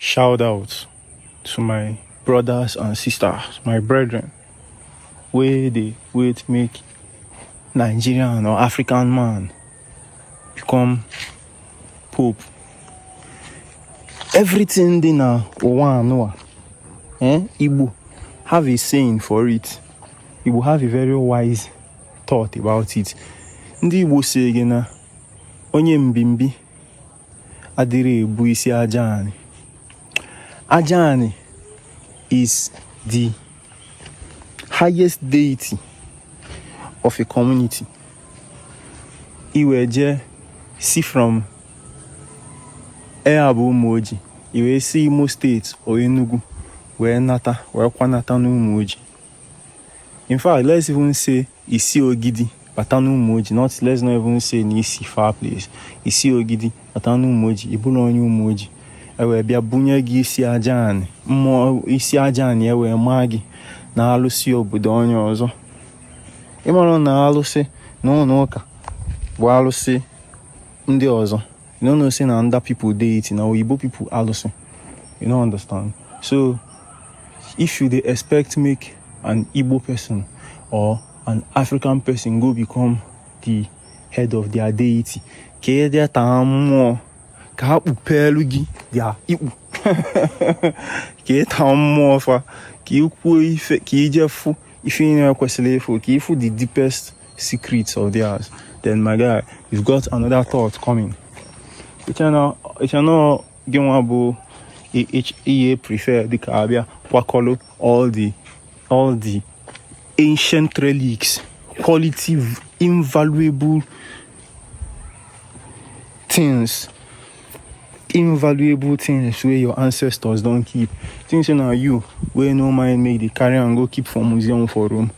shout out to my brothers and sisters, my brethren, where they wait make Nigerian or African man become Pope. Everything they now one Igbo have a saying for it. Igbo have a very wise thought about it. Ndị Igbo say again, onye mbimbi adịrị ebu isi aja ani. Aja ani is the highest deity of a community. Iweje see from Eabu Moji. Iwe see Imo State or Enugu where nata where kwanata no Moji. In fact, let's even say Isi Ogidi, Patanu Moji. Let's not even say Nisi far place. Isi Ogidi, Patanu Moji, Ibuno Moji. Ewe bia bunyegi isi ajani. Mo isi ajani ewe magi na alusi obodo onye ọzọ. Ịmara na alụsị no ka bụ alụsị ndị ọzọ. You don't know say na under people deity na Oyibo people alụsị. You don't understand. So if you dey expect make an Igbo person or an African person go become the head of their deity, ke dia tamu ka ha kpupelu gi dia ikpu ke tamu fa ki ukwu ife ki jefu if you know kwesịrị ifo ki ifu the deepest secrets of theirs, then my guy, you've got another thought coming. It's not gimwabo prefer the Kabia Wakolo all the ancient relics, quality invaluable things where your ancestors don't keep. Things now you where no mind make the carry and go keep for museum for room.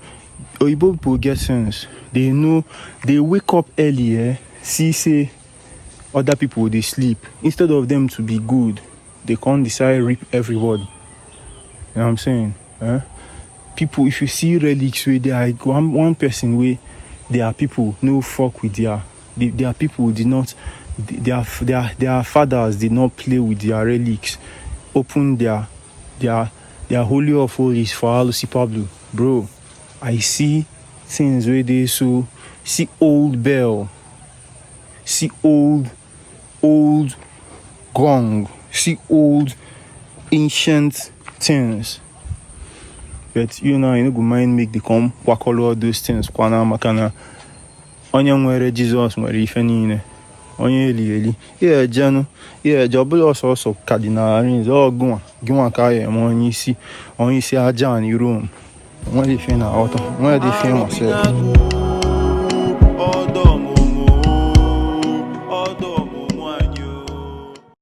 Oyibo people get sense. They know they wake up earlier, see say other people they sleep. Instead of them to be good, they can't decide rip everybody. You know what I'm saying? People, if you see relics where they are one person where there are people no fuck with their people did not their fathers did not play with their relics, open their holy of holies for Alusi Pablo. Bro, I see things where they so see old bell, see old gong, see old ancient things. But you no go mind make they come wakolo all those things. Kwana makana onye nwere Jesus nwere ife niile. Onye eli. Yeah, Janu. Yeah, jobble also cardinal rings. Oh, gwa kaya onye isi aja ni room. When they feel na auto. When they feel myself.